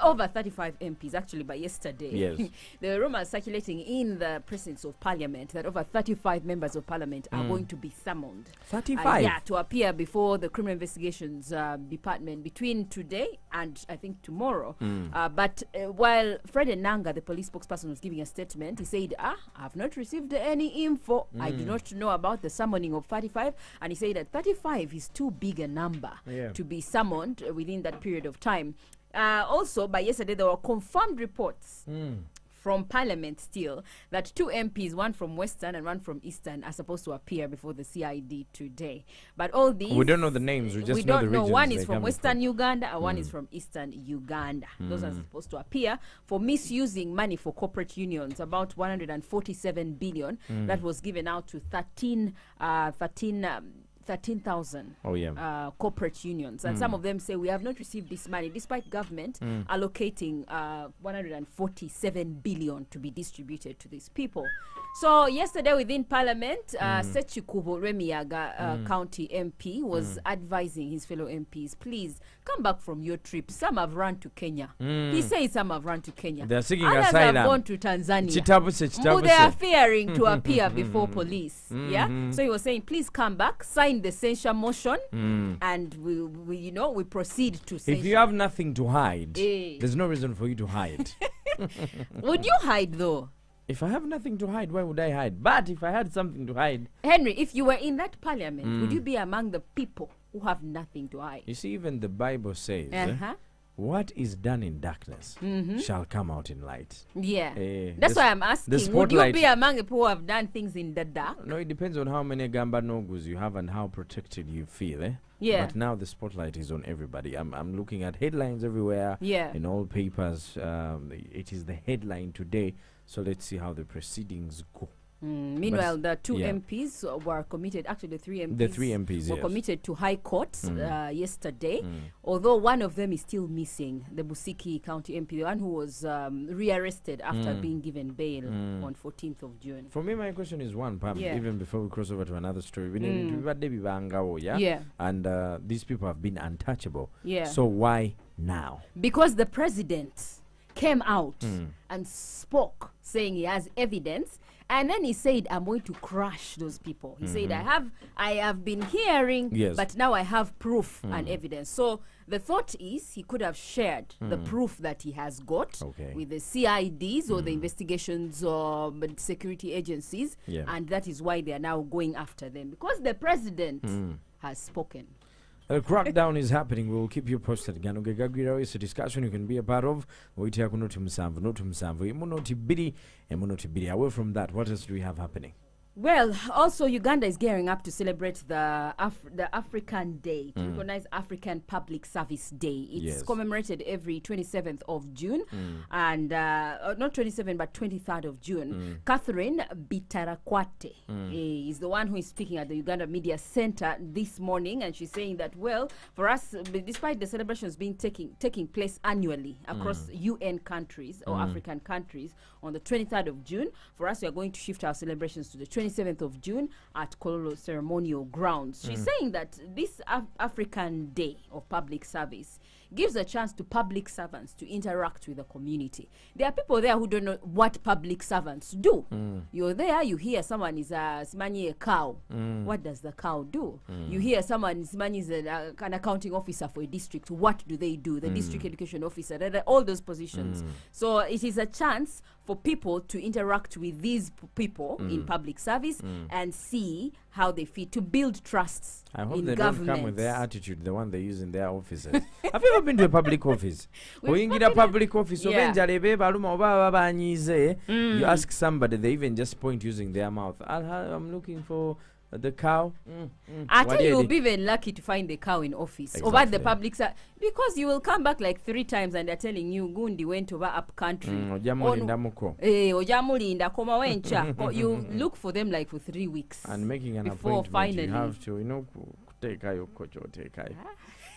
over 35 MPs actually by yesterday. Yes. There were rumors circulating in the presence of Parliament that over 35 members of Parliament are going to be summoned. 35? Yeah, to appear before the Criminal Investigations Department between today and I think tomorrow. But while Fred Enanga, the police spokesperson, was giving a statement, he said, I've not received any info. I do not know about the summoning of 35. And he said that 35 is too big a number to be summoned within that period of time. Also, by yesterday, there were confirmed reports from Parliament still that 2 MPs, one from Western and one from Eastern, are supposed to appear before the CID today. But all these... We don't know the names. We just know the regions. One is from Western Uganda and one is from Eastern Uganda. Those are supposed to appear for misusing money for corporate unions, about 147 billion that was given out to 13,000 corporate unions. And some of them say we have not received this money, despite government allocating 147 billion to be distributed to these people. So yesterday within Parliament, Sechikubo Remiyaga County MP was advising his fellow MPs, please come back from your trip. Some have run to Kenya. He says some have run to Kenya. They're seeking others asylum. have gone to Tanzania. Chitabu They are fearing to appear before police. So he was saying, please come back, sign the censure motion, and we proceed to censure. If you have nothing to hide, there's no reason for you to hide. Would you hide though? If I have nothing to hide, why would I hide? But if I had something to hide... Henry, if you were in that parliament, would you be among the people who have nothing to hide? You see, even the Bible says, what is done in darkness shall come out in light. Yeah. That's why I'm asking, would you be among the people who have done things in the dark? No, it depends on how many Gamba Nogus you have and how protected you feel, Yeah. But now the spotlight is on everybody. I'm looking at headlines everywhere. Yeah. In all papers. It is the headline today. So let's see how the proceedings go. Meanwhile, the 2 MPs were committed. Actually, the 3 MPs. The 3 MPs, were committed to High Court yesterday. Although one of them is still missing, the Busiki County MP, the one who was rearrested after being given bail on 14th of June. For me, my question is one, Pam, even before we cross over to another story. And these people have been untouchable. So why now? Because the president came out and spoke, saying he has evidence, and then he said, I'm going to crush those people. He said, I have been hearing, but now I have proof and evidence. So the thought is he could have shared the proof that he has got with the CIDs or the investigations or security agencies, and that is why they are now going after them, because the president has spoken. A crackdown is happening. We will keep you posted. It's a discussion you can be a part of. Away from that, what else do we have happening? Well, also Uganda is gearing up to celebrate the African Day, to recognize African Public Service Day. It's commemorated every 27th of June, and not 27th, but 23rd of June. Catherine Bitarakwate is the one who is speaking at the Uganda Media Center this morning, and she's saying that, well, for us, despite the celebrations being taking place annually across UN countries or African countries on the 23rd of June, for us, we are going to shift our celebrations to the 27th of June at Kololo Ceremonial Grounds. She's saying that this African Day of Public Service gives a chance to public servants to interact with the community. There are people there who don't know what public servants do. You're there, you hear someone is a cow. What does the cow do? You hear someone is an accounting officer for a district. What do they do? The district education officer, all those positions. So it is a chance for people to interact with these people in public service and see how they fit, to build trusts. I hope they don't come with their attitude, the one they use in their offices. Have you ever been to a public office? Or you get a public office, you ask somebody, they even just point using their mouth. I'm looking for the cow. I tell you, you'll be even lucky to find the cow in office over the public side, because you will come back like 3 times and they're telling you Gundi went over up country. You look for them like for 3 weeks and making an before appointment. finally You have to, take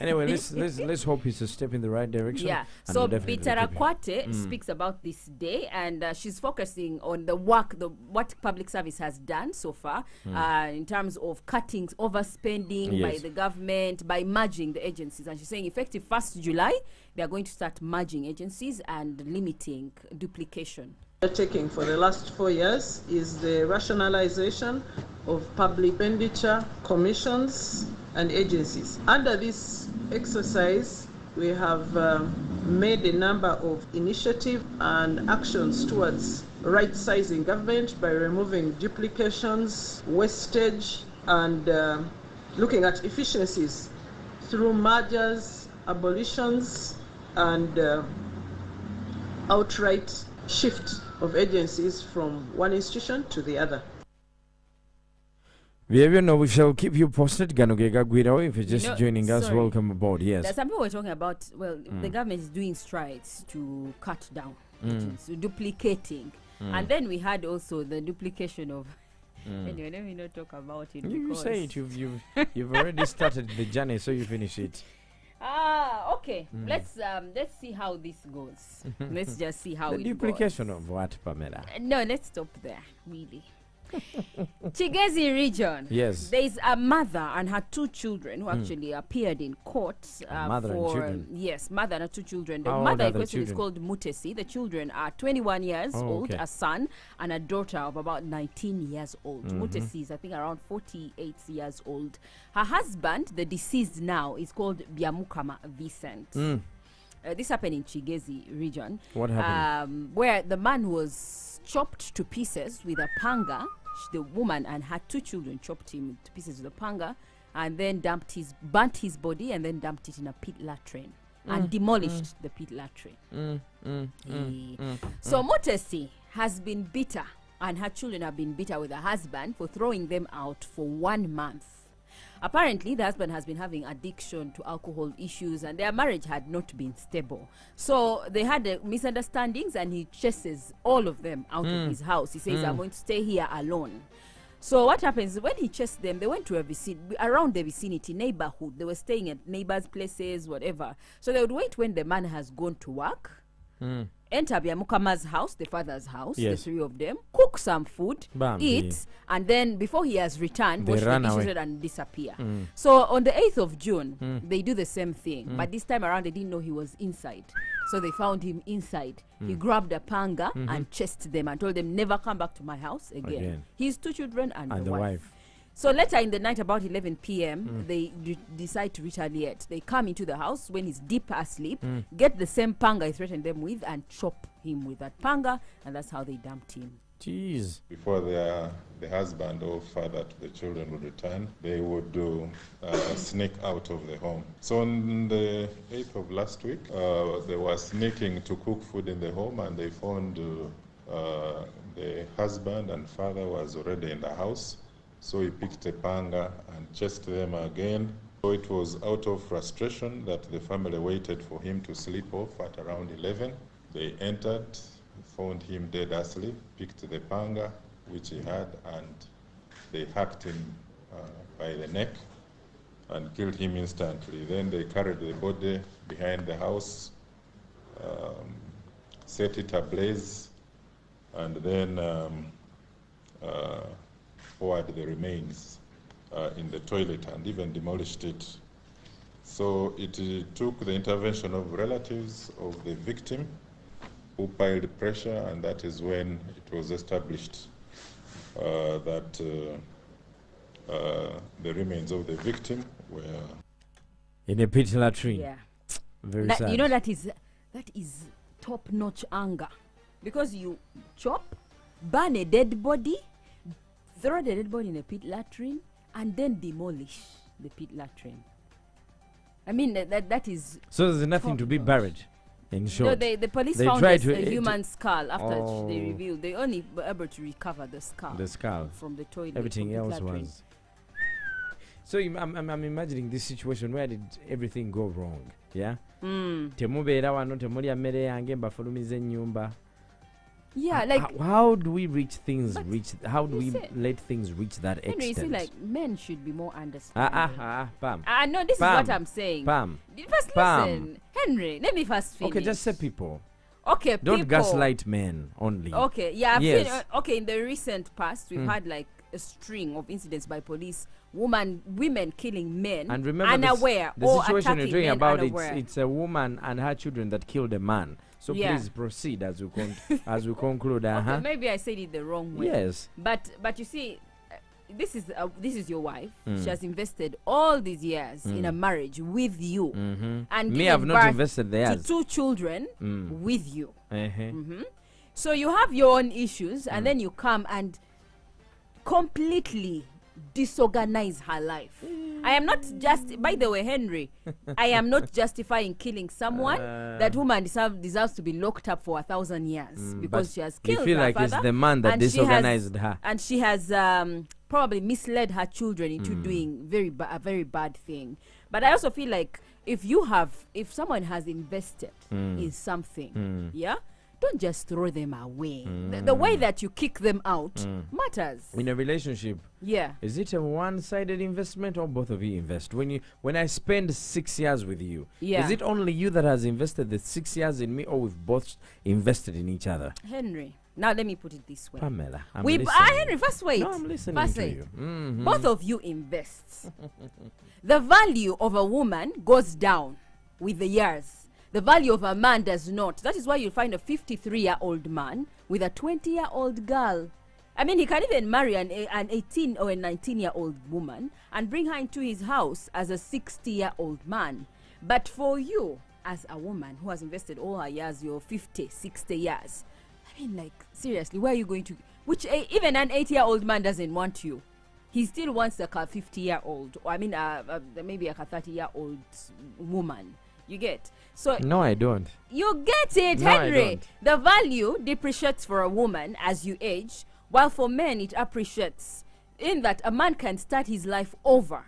Anyway, let's hope it's a step in the right direction. Yeah. So Bitarakwate speaks about this day, and she's focusing on the work, what public service has done so far in terms of cutting overspending by the government, by merging the agencies. And she's saying effective 1st July, they're going to start merging agencies and limiting duplication. Taking for the last 4 years is the rationalization of public expenditure commissions and agencies. Under this exercise, we have made a number of initiatives and actions towards right-sizing government by removing duplications, wastage, and looking at efficiencies through mergers, abolitions, and outright shift of agencies from one institution to the other. We shall keep you posted. Ganogega Guido, if you're just joining us, sorry. welcome aboard. Yes. Some people were talking about, the government is doing strides to cut down, so duplicating. And then we had also the duplication of. Anyway, let me not talk about it. You say it. You've already started the journey, so you finish it. Okay. Let's see how this goes. Let's just see how the it duplication goes. of what, Pamela? No, let's stop there. Really. Chigezi region. Yes. There is a mother and her 2 children who actually appeared in court. Mother and children. Yes, mother and her 2 children. The How old mother are in the question is children? called Mutesi. The children are 21 years old, okay. a son, and a daughter of about 19 years old. Mutesi is, I think, around 48 years old. Her husband, the deceased now, is called Byamukama Vincent. This happened in Chigezi region. What happened? Where the man was chopped to pieces with a panga. The woman and her 2 children chopped him to pieces with a panga, and then burnt his body, and then dumped it in a pit latrine and demolished the pit latrine. So Mutesi has been bitter, and her children have been bitter with her husband for throwing them out for 1 month. Apparently, the husband has been having addiction to alcohol issues, and their marriage had not been stable. So they had misunderstandings, and he chases all of them out of his house. He says, I'm going to stay here alone. So what happens when he chased them? They went to a around the vicinity, neighborhood. They were staying at neighbors' places, whatever. So they would wait when the man has gone to work, enter Byamukama's house, the father's house, the 3 of them, cook some food, eat, and then before he has returned, wash the dishes and disappear. So on the 8th of June, they do the same thing. But this time around, they didn't know he was inside. So they found him inside. He grabbed a panga and chased them and told them, never come back to my house again. His 2 children and the wife. So later in the night, about 11 p.m., they decide to retaliate. They come into the house when he's deep asleep, get the same panga he threatened them with, and chop him with that panga, and that's how they dumped him. Jeez. Before the husband or father to the children would return, they would sneak out of the home. So on the 8th of last week, they were sneaking to cook food in the home, and they found the husband and father was already in the house. So he picked a panga and chased them again. So it was out of frustration that the family waited for him to sleep off at around 11. They entered, found him dead asleep, picked the panga, which he had, and they hacked him by the neck and killed him instantly. Then they carried the body behind the house, set it ablaze, and then poured the remains in the toilet and even demolished it. So it took the intervention of relatives of the victim who piled pressure, and that is when it was established that the remains of the victim were in a pit latrine. Yeah. Very That, sad. you know, that is top-notch anger, because you chop, burn a dead body, throw the dead body in a pit latrine, and then demolish the pit latrine. I mean, that is. So there's nothing to be top-notch. buried. In short, No, the police they found tried a to human skull after they Oh. revealed. They only were able to recover the skull the skull. from the toilet. Everything from the else latrine. was. So I'm imagining this situation. Where did everything go wrong? Yeah. Temubeera wano temulya mmere yange mbafulumiza ennyumba. Yeah, like how do we reach things? But How do we you said- let things reach that Henry, you extent? see, like men should be more understanding. Pam. No, this Pam. is what I'm saying. Pam. First, Pam. listen, Henry. Let me first finish. Okay, just say people. Okay, Don't people. gaslight men only. Okay, yeah. Yes. Okay, in the recent past, we've had like a string of incidents by police, women killing men, and remember unaware, the or situation you're attacking talking men about, unaware. it's a woman and her children that killed a man. So please proceed as we conclude. Okay, maybe I said it the wrong way. Yes. But you see, this is your wife. She has invested all these years in a marriage with you, and me, I've not invested the years to 2 children with you. Uh-huh. So you have your own issues, and then you come and completely disorganize her life. I am not just, by the way, Henry, I am not justifying killing someone. That woman deserves to be locked up for 1,000 years because she has killed you feel her like father, it's the man that disorganized her, and she has probably misled her children into doing a very bad thing. But I also feel like if someone has invested in something, don't just throw them away. The way that you kick them out matters. In a relationship, is it a one-sided investment or both of you invest? When I spend 6 years with you, is it only you that has invested the 6 years in me, or we've both invested in each other? Henry, now let me put it this way. Pamela, Henry, first wait. No, I'm listening to you. Both of you invest. The value of a woman goes down with the years. The value of a man does not. That is why you'll find a 53-year-old man with a 20-year-old girl. I mean, he can even marry an 18 or a 19-year-old woman and bring her into his house as a 60-year-old man. But for you, as a woman who has invested all her years, your 50, 60 years, I mean, like, seriously, where are you going to... even an 80-year-old man doesn't want you. He still wants like a 50-year-old, or I mean, maybe like a 30-year-old woman. You get? So no, I don't. You get it, no, Henry. The value depreciates for a woman as you age, while for men it appreciates, in that a man can start his life over.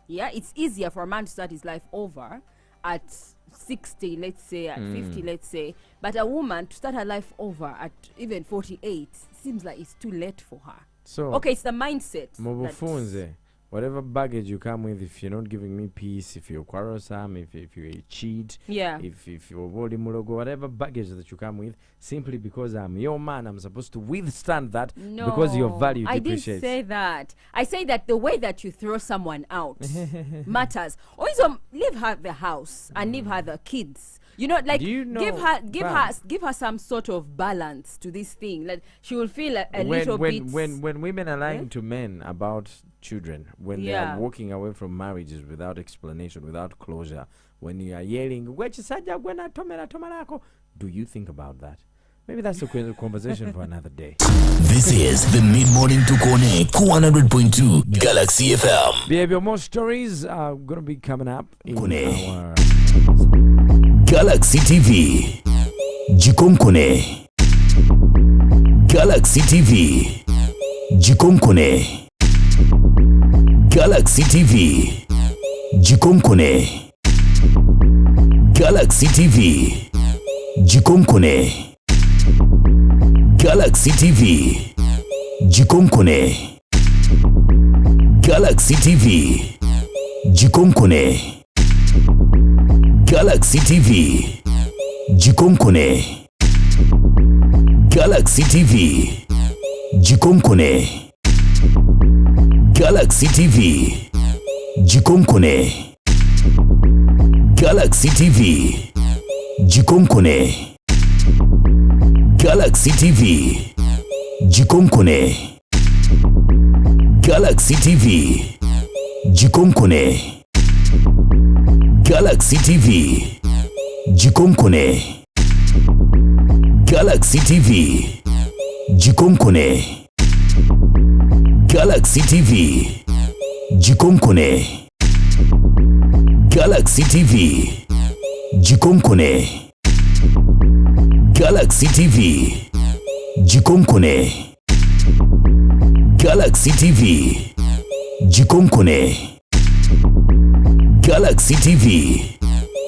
Yeah, it's easier for a man to start his life over at 60, let's say, at 50, let's say. But a woman to start her life over at even 48 seems like it's too late for her. So okay, it's the mindset. Whatever baggage you come with, if you're not giving me peace, if you're quarrelsome, if you're a cheat, if you're body mulogo, whatever baggage that you come with, simply because I'm your man, I'm supposed to withstand that because your value depreciates. I didn't say that. I say that the way that you throw someone out matters. Also, leave her the house and leave her the kids. You know, like, give her some sort of balance to this thing. Like, she will feel a little bit. When women are lying to men about children, when they are walking away from marriages without explanation, without closure, when you are yelling, do you think about that? Maybe that's a conversation for another day. This is the Mid-Morning Tukone 100.2 Galaxy FM. Behavior, more stories are going to be coming up in our Galaxy TV. Jikonkone. Galaxy TV. Jikonkone. Galaxy TV. Jikonkone. Galaxy TV. Jikonkone. Galaxy TV. Jikonkone. Galaxy TV. Jikonkone. Galaxy TV. Jikonkone. Galaxy TV. Jikonkone. Galaxy TV. Jikonkone. Galaxy TV. Jikonkone. Galaxy TV. Jikonkone. Galaxy TV. Jikonkone. Galaxy TV. Jikonkone. Galaxy TV. Jikonkone. Galaxy TV. Jikonkone. Galaxy TV. Jikonkone. Galaxy TV. Jikonkone. Galaxy TV. Jikonkone. Galaxy TV.